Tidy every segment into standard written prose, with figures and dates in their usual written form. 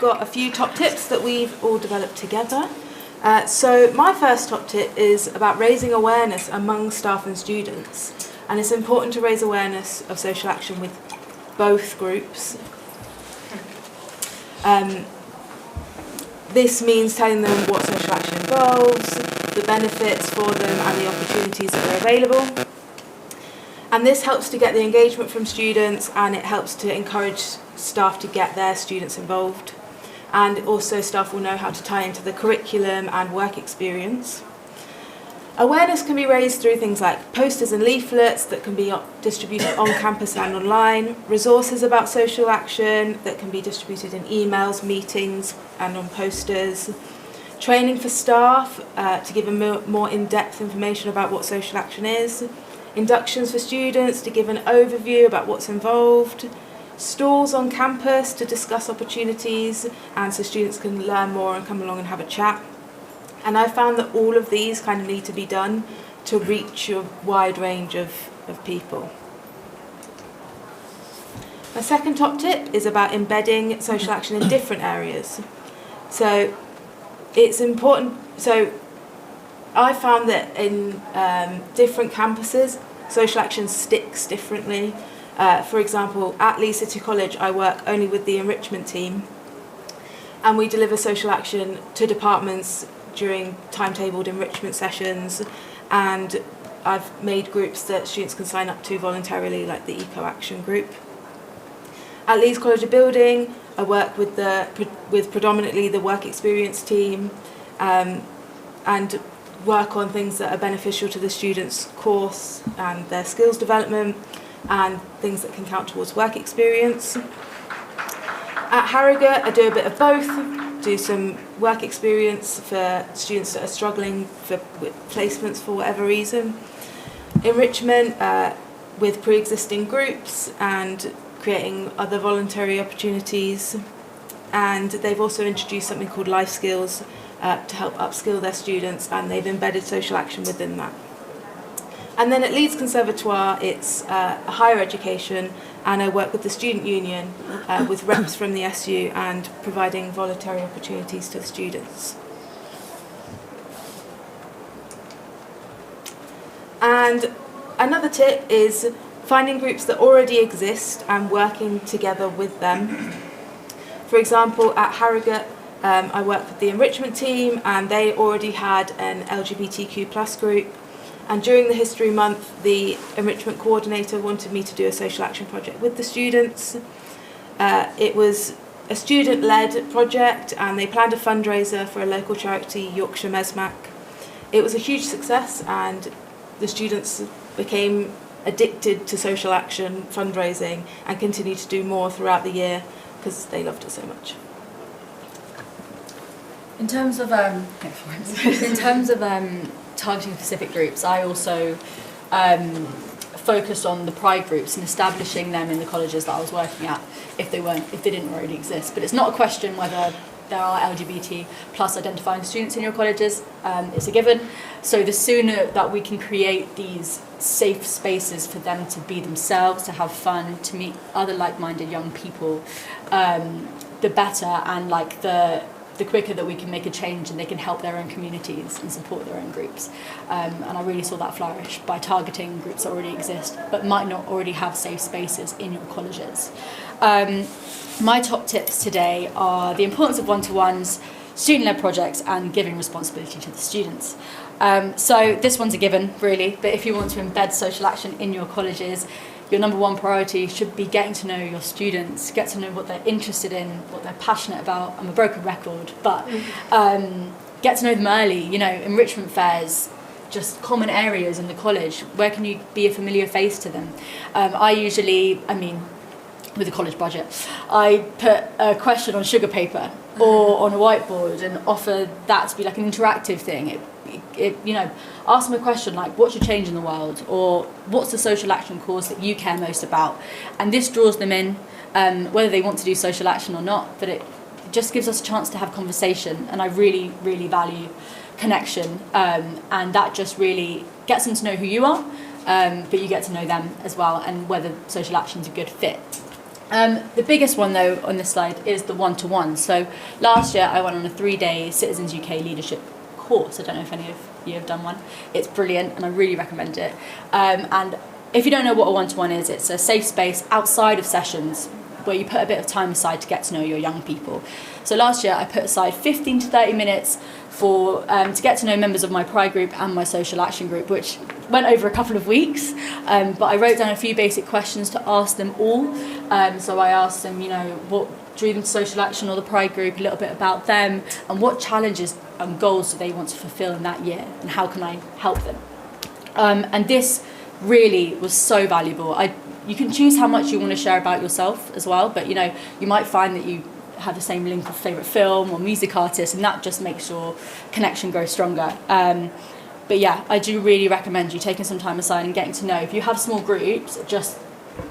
got a few top tips that we've all developed together. So my first top tip is about raising awareness among staff and students. And it's important to raise awareness of social action with both groups. This means telling them what social action involves, the benefits for them and the opportunities that are available. And this helps to get the engagement from students, and it helps to encourage staff to get their students involved. And also staff will know how to tie into the curriculum and work experience. Awareness can be raised through things like posters and leaflets that can be distributed on campus and online, resources about social action that can be distributed in emails, meetings and on posters, training for staff to give them more in-depth information about what social action is, inductions for students to give an overview about what's involved, stalls on campus to discuss opportunities and so students can learn more and come along and have a chat. And I found that all of these kind of need to be done to reach a wide range of people. My second top tip is about embedding social action in different areas. So it's important, so I found that in different campuses, social action sticks differently. For example, at Leeds City College, I work only with the enrichment team, and we deliver social action to departments during timetabled enrichment sessions, and I've made groups that students can sign up to voluntarily, like the Eco Action group. At Leeds College of Building, I work with predominantly the work experience team, and work on things that are beneficial to the students' course and their skills development, and things that can count towards work experience. At Harrogate, I do a bit of both, do some work experience for students that are struggling with placements for whatever reason, enrichment with pre-existing groups and creating other voluntary opportunities, and they've also introduced something called life skills to help upskill their students, and they've embedded social action within that. And then at Leeds Conservatoire, it's a higher education, and I work with the student union with reps from the SU and providing voluntary opportunities to the students. And another tip is finding groups that already exist and working together with them. For example, at Harrogate, I work with the enrichment team, and they already had an LGBTQ+ group. And during the History Month, the enrichment coordinator wanted me to do a social action project with the students. It was a student-led project, and they planned a fundraiser for a local charity, Yorkshire Mesmac. It was a huge success, and the students became addicted to social action fundraising and continued to do more throughout the year because they loved it so much. In terms of targeting specific groups, I also focused on the pride groups and establishing them in the colleges that I was working at if they didn't already exist. But it's not a question whether there are LGBT plus identifying students in your colleges, it's a given. So the sooner that we can create these safe spaces for them to be themselves, to have fun, to meet other like-minded young people, the better, and like the quicker that we can make a change and they can help their own communities and support their own groups. And I really saw that flourish by targeting groups that already exist but might not already have safe spaces in your colleges. My top tips today are the importance of one-to-ones, student-led projects, and giving responsibility to the students. So this one's a given, really, but if you want to embed social action in your colleges, your number one priority should be getting to know your students, get to know what they're interested in, what they're passionate about. I'm a broken record, but get to know them early, enrichment fairs, just common areas in the college. Where can you be a familiar face to them? With the college budget, I put a question on sugar paper or on a whiteboard and offer that to be like an interactive thing. Ask them a question like, what should change in the world? Or what's the social action cause that you care most about? And this draws them in, whether they want to do social action or not, but it just gives us a chance to have conversation. And I really, really value connection. And that just really gets them to know who you are, but you get to know them as well, and whether social action is a good fit. The biggest one, though, on this slide is the one-to-one. So last year I went on a 3-day Citizens UK leadership course. I don't know if any of you have done one. It's brilliant and I really recommend it. And if you don't know what a one-to-one is, it's a safe space outside of sessions where you put a bit of time aside to get to know your young people. So last year I put aside 15 to 30 minutes for to get to know members of my pride group and my social action group, which went over a couple of weeks. But I wrote down a few basic questions to ask them all. So I asked them, what drew them to social action or the pride group, a little bit about them, and what challenges and goals do they want to fulfil in that year, and how can I help them? And this really was so valuable. You can choose how much you want to share about yourself as well, but you might find that you have the same link of favourite film or music artist, and that just makes your connection grow stronger. But yeah, I do really recommend you taking some time aside and getting to know. If you have small groups,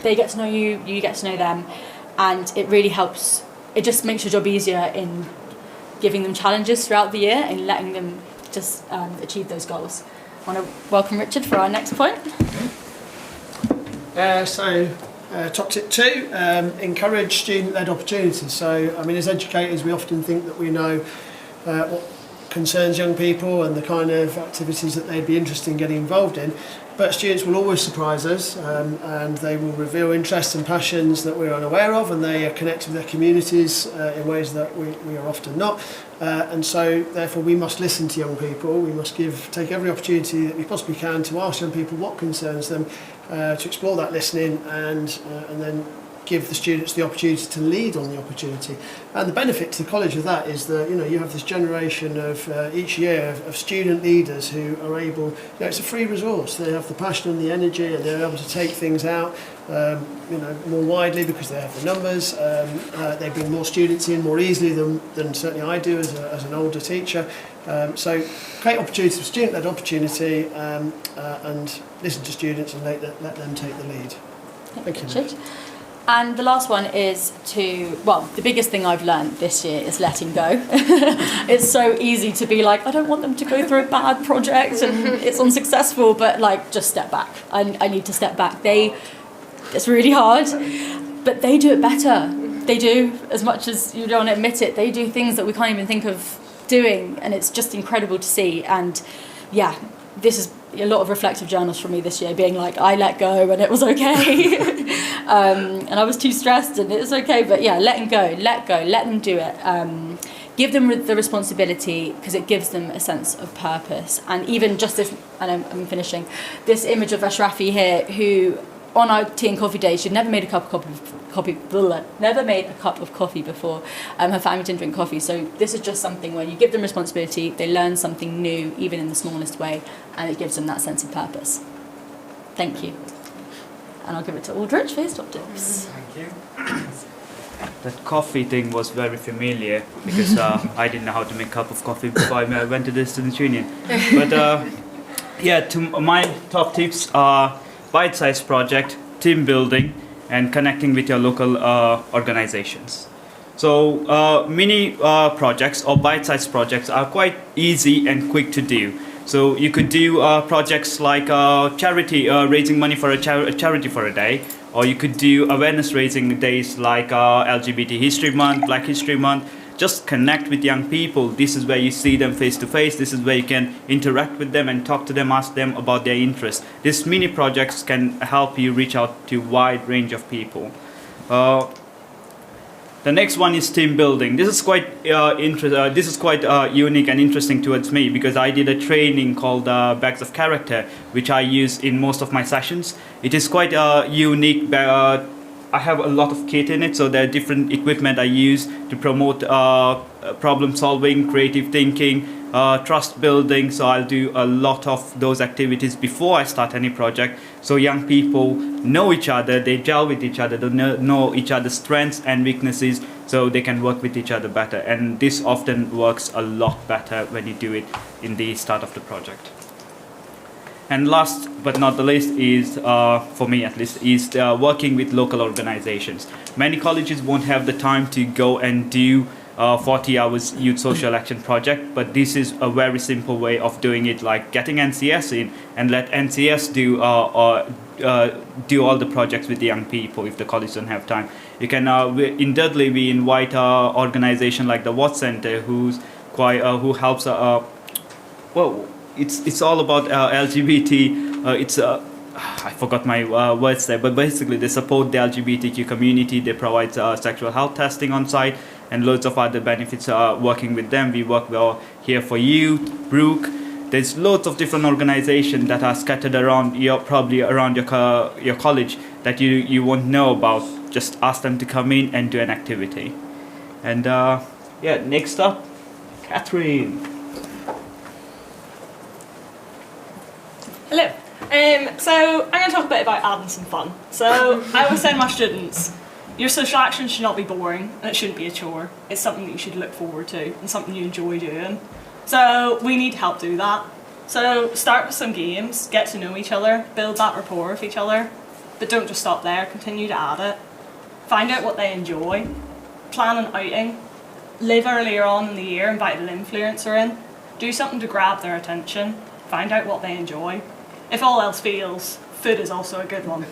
they get to know you, you get to know them, and it really helps. It just makes your job easier in giving them challenges throughout the year and letting them just achieve those goals. I want to welcome Richard for our next point. Top tip 2, encourage student-led opportunities. So, as educators, we often think that we know what concerns young people and the kind of activities that they'd be interested in getting involved in. But students will always surprise us, and they will reveal interests and passions that we're unaware of, and they are connected with their communities in ways that we are often not. And so, therefore, we must listen to young people. We must take every opportunity that we possibly can to ask young people what concerns them, to explore that listening, and then give the students the opportunity to lead on the opportunity. And the benefit to the college of that is that you have this generation of each year of student leaders who are able. It's a free resource. They have the passion and the energy, and they're able to take things out more widely because they have the numbers. They bring more students in more easily than certainly I do as an older teacher. So create opportunities for student-led opportunity, and listen to students and let them take the lead. Thank you, Richard. And the last one is the biggest thing I've learned this year is letting go. It's so easy to be like, I don't want them to go through a bad project and it's unsuccessful, but just step back. I need to step back. It's really hard, but they do it better. They do, as much as you don't admit it, they do things that we can't even think of doing, and it's just incredible to see. And yeah, this is a lot of reflective journals from me this year, being like, I let go and it was okay. And I was too stressed and it was okay. But yeah, let them do it. Give them the responsibility, because it gives them a sense of purpose. And even just this, and I'm finishing, this image of Ashrafi here, who on our tea and coffee days, she'd never made a cup of coffee before. Her family didn't drink coffee, so this is just something where you give them responsibility, they learn something new, even in the smallest way, and it gives them that sense of purpose. Thank you. And I'll give it to Aldrich for his top tips. Thank you. That coffee thing was very familiar, because I didn't know how to make a cup of coffee before I went to the Students' Union. But my top tips are bite-sized project, team building, and connecting with your local organizations. So mini projects or bite-sized projects are quite easy and quick to do. So you could do projects like charity, raising money for a charity for a day, or you could do awareness raising days like LGBT History Month, Black History Month. Just connect with young people. This is where you see them face to face. This is where you can interact with them and talk to them, ask them about their interests. These mini projects can help you reach out to a wide range of people. The next one is team building. This is quite unique and interesting towards me, because I did a training called Bags of Character, which I use in most of my sessions. It is quite unique. I have a lot of kit in it, so there are different equipment I use to promote problem solving, creative thinking, trust building. So I'll do a lot of those activities before I start any project, so young people know each other, they gel with each other, they know each other's strengths and weaknesses, so they can work with each other better. And this often works a lot better when you do it in the start of the project. And last but not the least is, for me at least, is working with local organizations. Many colleges won't have the time to go and do 40 hours youth social action project, but this is a very simple way of doing it, like getting NCS in and let NCS do all the projects with the young people if the college doesn't have time. You can in Dudley we invite an organization like the Watts Center who helps. Well, it's all about LGBT. I forgot my words there, but basically they support the LGBTQ community. They provide sexual health testing on site and loads of other benefits. Working with them, we work well here for youth, Brook. There's loads of different organizations that are scattered around probably around your college that you won't know about. Just ask them to come in and do an activity. And yeah, next up, Catherine. Hello. So I'm going to talk a bit about adding some fun. So I always say to my students, your social action should not be boring and it shouldn't be a chore. It's something that you should look forward to and something you enjoy doing. So we need help do that. So start with some games, get to know each other, build that rapport with each other, but don't just stop there, continue to add it. Find out what they enjoy, plan an outing, live earlier on in the year, invite an influencer in, do something to grab their attention, find out what they enjoy. If all else fails, food is also a good one.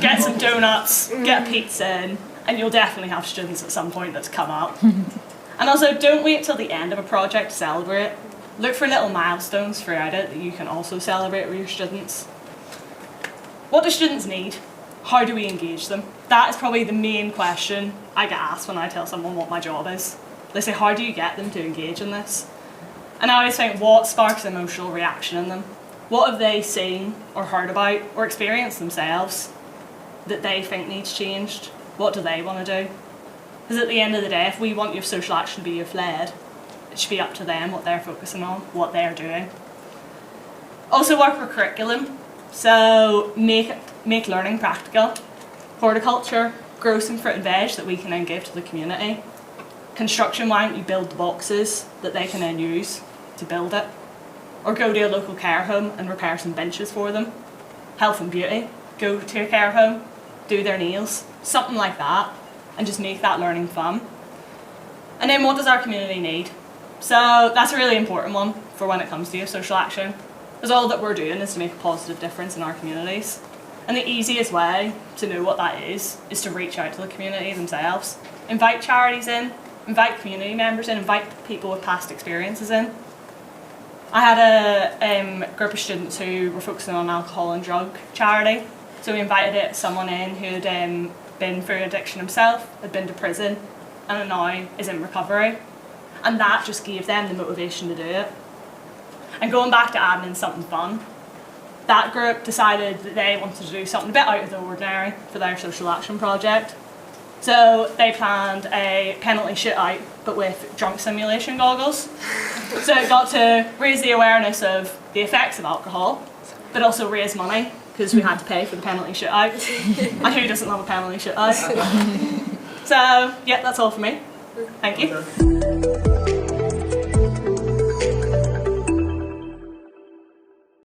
Get some donuts, get a pizza in, and you'll definitely have students at some point that's come up. And also, don't wait till the end of a project to celebrate. Look for little milestones throughout it that you can also celebrate with your students. What do students need? How do we engage them? That is probably the main question I get asked when I tell someone what my job is. They say, how do you get them to engage in this? And I always think, what sparks emotional reaction in them? What have they seen or heard about or experienced themselves that they think needs changed? What do they want to do? Because at the end of the day, if we want your social action to be youth-led, it should be up to them what they're focusing on, what they're doing. Also work with curriculum. So make learning practical. Horticulture, grow some fruit and veg that we can then give to the community. Construction, why don't you build the boxes that they can then use to build it? Or go to a local care home and repair some benches for them. Health and beauty, go to a care home, do their nails, something like that, and just make that learning fun. And then what does our community need? So that's a really important one for when it comes to your social action, because all that we're doing is to make a positive difference in our communities. And the easiest way to know what that is to reach out to the community themselves. Invite charities in, invite community members in, invite people with past experiences in. I had a group of students who were focusing on alcohol and drug charity. So we invited someone in who had been through addiction himself, had been to prison, and now is in recovery. And that just gave them the motivation to do it. And going back to adding in something fun, that group decided that they wanted to do something a bit out of the ordinary for their social action project. So they planned a penalty shootout, but with drunk simulation goggles. So it got to raise the awareness of the effects of alcohol, but also raise money, because we had to pay for the penalty shootout. And who doesn't love a penalty shootout? So, yeah, that's all for me. Thank you.